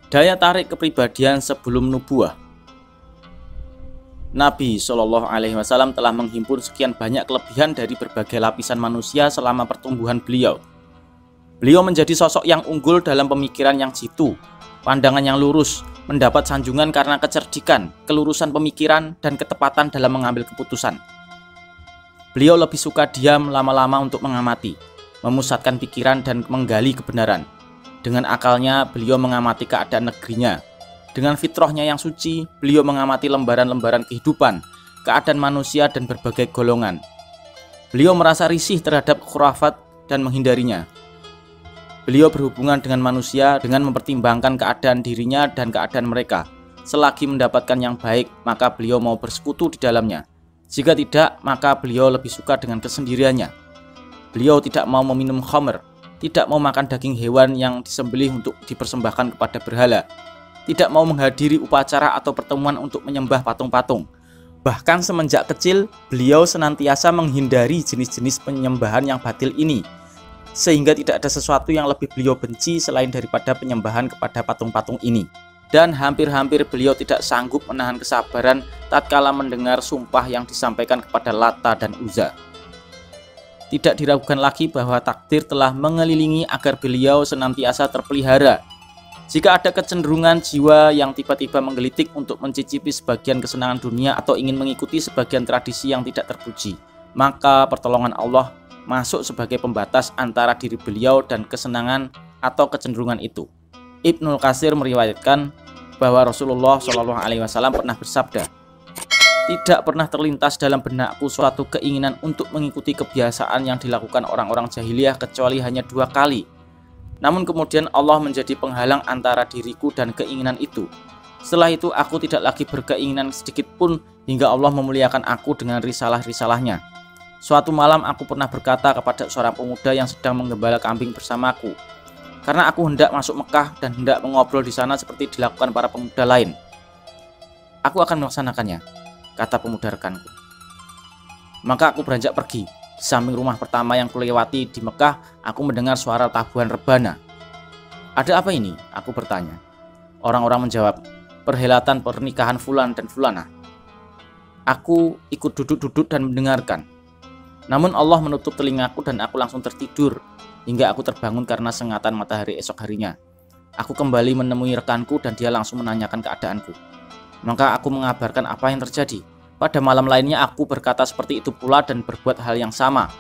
Daya tarik kepribadian sebelum nubuah. Nabi Shallallahu Alaihi Wasallam telah menghimpun sekian banyak kelebihan dari berbagai lapisan manusia selama pertumbuhan beliau. Beliau menjadi sosok yang unggul dalam pemikiran yang jitu, pandangan yang lurus, mendapat sanjungan karena kecerdikan, kelurusan pemikiran, dan ketepatan dalam mengambil keputusan. Beliau lebih suka diam lama-lama untuk mengamati, memusatkan pikiran dan menggali kebenaran. Dengan akalnya, beliau mengamati keadaan negerinya. Dengan fitrahnya yang suci, beliau mengamati lembaran-lembaran kehidupan, keadaan manusia dan berbagai golongan. Beliau merasa risih terhadap khurafat dan menghindarinya. Beliau berhubungan dengan manusia dengan mempertimbangkan keadaan dirinya dan keadaan mereka. Selagi mendapatkan yang baik, maka beliau mau bersekutu di dalamnya. Jika tidak, maka beliau lebih suka dengan kesendiriannya. Beliau tidak mau meminum khamr, tidak mau makan daging hewan yang disembelih untuk dipersembahkan kepada berhala, tidak mau menghadiri upacara atau pertemuan untuk menyembah patung-patung. Bahkan semenjak kecil, beliau senantiasa menghindari jenis-jenis penyembahan yang batil ini, sehingga tidak ada sesuatu yang lebih beliau benci selain daripada penyembahan kepada patung-patung ini. Dan hampir-hampir beliau tidak sanggup menahan kesabaran tatkala mendengar sumpah yang disampaikan kepada Lata dan Uzza. Tidak diragukan lagi bahwa takdir telah mengelilingi agar beliau senantiasa terpelihara. Jika ada kecenderungan jiwa yang tiba-tiba menggelitik untuk mencicipi sebagian kesenangan dunia atau ingin mengikuti sebagian tradisi yang tidak terpuji, maka pertolongan Allah masuk sebagai pembatas antara diri beliau dan kesenangan atau kecenderungan itu. Ibnul Katsir meriwayatkan bahwa Rasulullah SAW pernah bersabda, "Tidak pernah terlintas dalam benakku suatu keinginan untuk mengikuti kebiasaan yang dilakukan orang-orang jahiliyah kecuali hanya 2 kali. Namun kemudian Allah menjadi penghalang antara diriku dan keinginan itu. Setelah itu aku tidak lagi berkeinginan sedikit pun hingga Allah memuliakan aku dengan risalah-risalahnya. Suatu malam aku pernah berkata kepada seorang pemuda yang sedang menggembala kambing bersamaku, karena aku hendak masuk Mekah dan hendak mengobrol di sana seperti dilakukan para pemuda lain. Aku akan melaksanakannya," kata pemuda rekanku. Maka aku beranjak pergi. Di samping rumah pertama yang kulewati di Mekah, aku mendengar suara tabuhan rebana. "Ada apa ini?" aku bertanya. Orang-orang menjawab, "Perhelatan pernikahan Fulan dan Fulana." Aku ikut duduk-duduk dan mendengarkan. Namun Allah menutup telingaku dan aku langsung tertidur hingga aku terbangun karena sengatan matahari esok harinya. Aku kembali menemui rekanku dan dia langsung menanyakan keadaanku. Maka aku mengabarkan apa yang terjadi. Pada malam lainnya aku berkata seperti itu pula dan berbuat hal yang sama.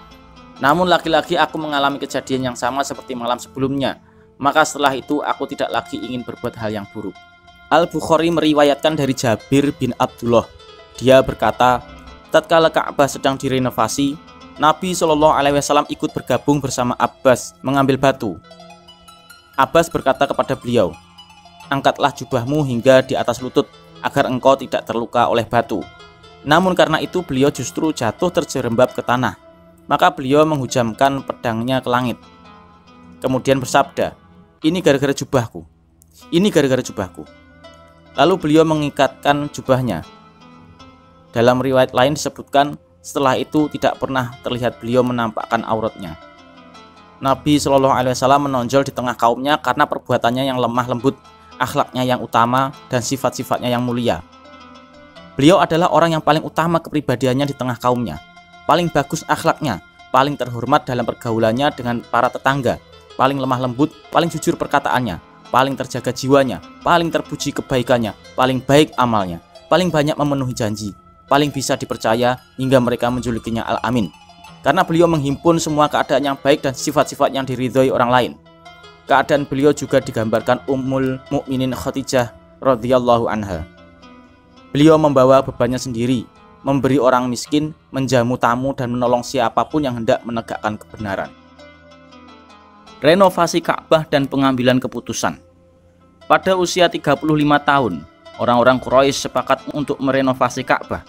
Namun lagi-lagi aku mengalami kejadian yang sama seperti malam sebelumnya. Maka setelah itu aku tidak lagi ingin berbuat hal yang buruk. Al-Bukhari meriwayatkan dari Jabir bin Abdullah. Dia berkata, tatkala Ka'bah sedang direnovasi, Nabi SAW ikut bergabung bersama Abbas mengambil batu. Abbas berkata kepada beliau, "Angkatlah jubahmu hingga di atas lutut agar engkau tidak terluka oleh batu." Namun karena itu beliau justru jatuh terjerembab ke tanah. Maka beliau menghujamkan pedangnya ke langit. Kemudian bersabda, "Ini gara-gara jubahku. Ini gara-gara jubahku." Lalu beliau mengikatkan jubahnya. Dalam riwayat lain disebutkan, setelah itu tidak pernah terlihat beliau menampakkan auratnya. Nabi SAW menonjol di tengah kaumnya karena perbuatannya yang lemah lembut, akhlaknya yang utama, dan sifat-sifatnya yang mulia. Beliau adalah orang yang paling utama kepribadiannya di tengah kaumnya, paling bagus akhlaknya, paling terhormat dalam pergaulannya dengan para tetangga, paling lemah lembut, paling jujur perkataannya, paling terjaga jiwanya, paling terpuji kebaikannya, paling baik amalnya, paling banyak memenuhi janji, paling bisa dipercaya hingga mereka menjulukinya Al-Amin. Karena beliau menghimpun semua keadaan yang baik dan sifat-sifat yang diridhoi orang lain. Keadaan beliau juga digambarkan Ummul Mukminin Khadijah radhiyallahu anha. Beliau membawa bebannya sendiri, memberi orang miskin, menjamu tamu, dan menolong siapapun yang hendak menegakkan kebenaran. Renovasi Ka'bah dan pengambilan keputusan. Pada usia 35 tahun, orang-orang Quraisy sepakat untuk merenovasi Ka'bah.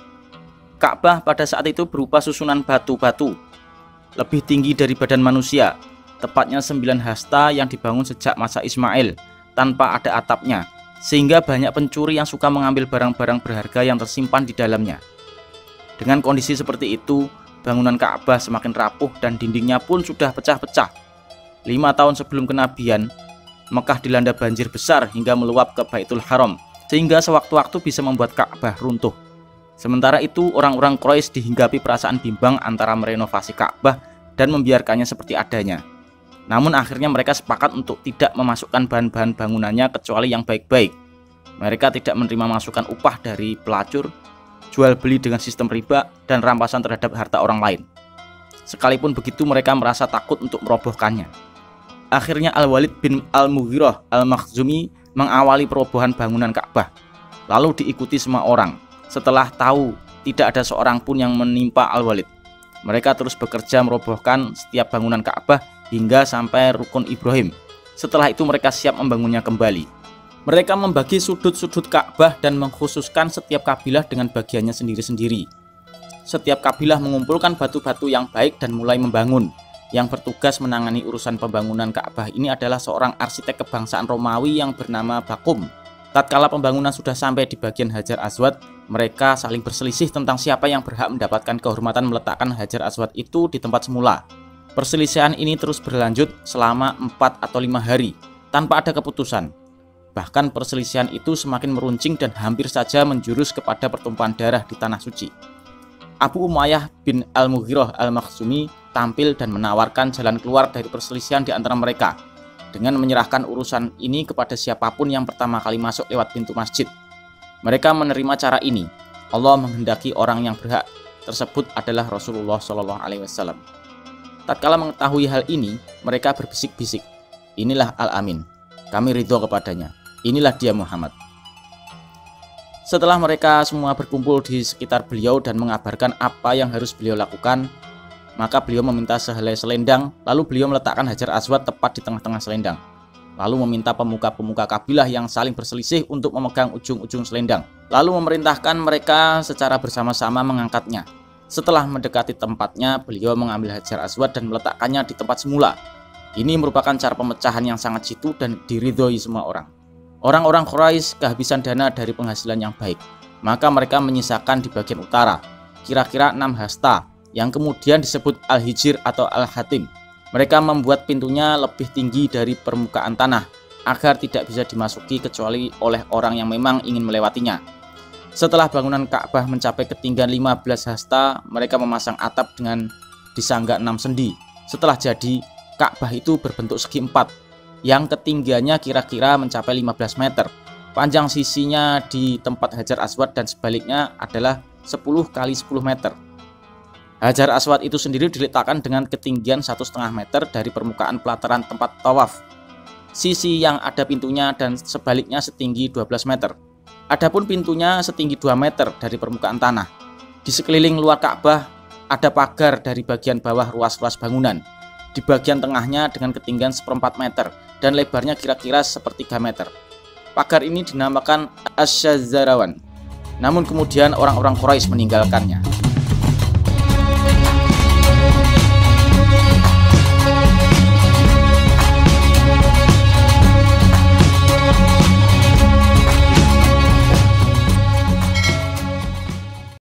Ka'bah pada saat itu berupa susunan batu-batu, lebih tinggi dari badan manusia, tepatnya 9 hasta yang dibangun sejak masa Ismail, tanpa ada atapnya, sehingga banyak pencuri yang suka mengambil barang-barang berharga yang tersimpan di dalamnya. Dengan kondisi seperti itu, bangunan Ka'bah semakin rapuh dan dindingnya pun sudah pecah-pecah. 5 tahun sebelum kenabian, Mekah dilanda banjir besar hingga meluap ke Baitul Haram, sehingga sewaktu-waktu bisa membuat Ka'bah runtuh. Sementara itu, orang-orang Quraisy dihinggapi perasaan bimbang antara merenovasi Ka'bah dan membiarkannya seperti adanya. Namun akhirnya mereka sepakat untuk tidak memasukkan bahan-bahan bangunannya kecuali yang baik-baik. Mereka tidak menerima masukan upah dari pelacur, jual beli dengan sistem riba, dan rampasan terhadap harta orang lain. Sekalipun begitu, mereka merasa takut untuk merobohkannya. Akhirnya Al-Walid bin Al-Mughirah Al-Makhzumi mengawali perobohan bangunan Ka'bah, lalu diikuti semua orang. Setelah tahu tidak ada seorang pun yang menimpa Al-Walid, mereka terus bekerja merobohkan setiap bangunan Ka'bah hingga sampai Rukun Ibrahim. Setelah itu mereka siap membangunnya kembali. Mereka membagi sudut-sudut Ka'bah dan mengkhususkan setiap kabilah dengan bagiannya sendiri-sendiri. Setiap kabilah mengumpulkan batu-batu yang baik dan mulai membangun. Yang bertugas menangani urusan pembangunan Ka'bah ini adalah seorang arsitek kebangsaan Romawi yang bernama Bakum. Tatkala pembangunan sudah sampai di bagian Hajar Aswad, mereka saling berselisih tentang siapa yang berhak mendapatkan kehormatan meletakkan Hajar Aswad itu di tempat semula. Perselisihan ini terus berlanjut selama 4 atau 5 hari tanpa ada keputusan. Bahkan perselisihan itu semakin meruncing dan hampir saja menjurus kepada pertumpahan darah di Tanah Suci. Abu Umayyah bin Al-Mughirah Al-Makhzumi tampil dan menawarkan jalan keluar dari perselisihan di antara mereka dengan menyerahkan urusan ini kepada siapapun yang pertama kali masuk lewat pintu masjid. Mereka menerima cara ini. Allah menghendaki orang yang berhak tersebut adalah Rasulullah SAW. Tatkala mengetahui hal ini, mereka berbisik-bisik, "Inilah Al-Amin, kami ridho kepadanya. Inilah dia Muhammad." Setelah mereka semua berkumpul di sekitar beliau dan mengabarkan apa yang harus beliau lakukan, maka beliau meminta sehelai selendang, lalu beliau meletakkan Hajar Aswad tepat di tengah-tengah selendang. Lalu meminta pemuka-pemuka kabilah yang saling berselisih untuk memegang ujung-ujung selendang. Lalu memerintahkan mereka secara bersama-sama mengangkatnya. Setelah mendekati tempatnya, beliau mengambil Hajar Aswad dan meletakkannya di tempat semula. Ini merupakan cara pemecahan yang sangat jitu dan diridhoi semua orang. Orang-orang Quraisy kehabisan dana dari penghasilan yang baik, maka mereka menyisakan di bagian utara, kira-kira 6 hasta, yang kemudian disebut Al-Hijr atau Al-Hatim. Mereka membuat pintunya lebih tinggi dari permukaan tanah, agar tidak bisa dimasuki kecuali oleh orang yang memang ingin melewatinya. Setelah bangunan Ka'bah mencapai ketinggian 15 hasta, mereka memasang atap dengan disangga 6 sendi. Setelah jadi, Ka'bah itu berbentuk segi 4, yang ketinggiannya kira-kira mencapai 15 meter. Panjang sisinya di tempat Hajar Aswad dan sebaliknya adalah 10 kali 10 meter. Hajar Aswad itu sendiri diletakkan dengan ketinggian 1,5 meter dari permukaan pelataran tempat tawaf. Sisi yang ada pintunya dan sebaliknya setinggi 12 meter. Adapun pintunya setinggi 2 meter dari permukaan tanah. Di sekeliling luar Ka'bah ada pagar dari bagian bawah ruas-ruas bangunan. Di bagian tengahnya dengan ketinggian 1/4 meter dan lebarnya kira-kira 1/3 meter. Pagar ini dinamakan Asy-Syazarawan. Namun kemudian orang-orang Quraisy meninggalkannya.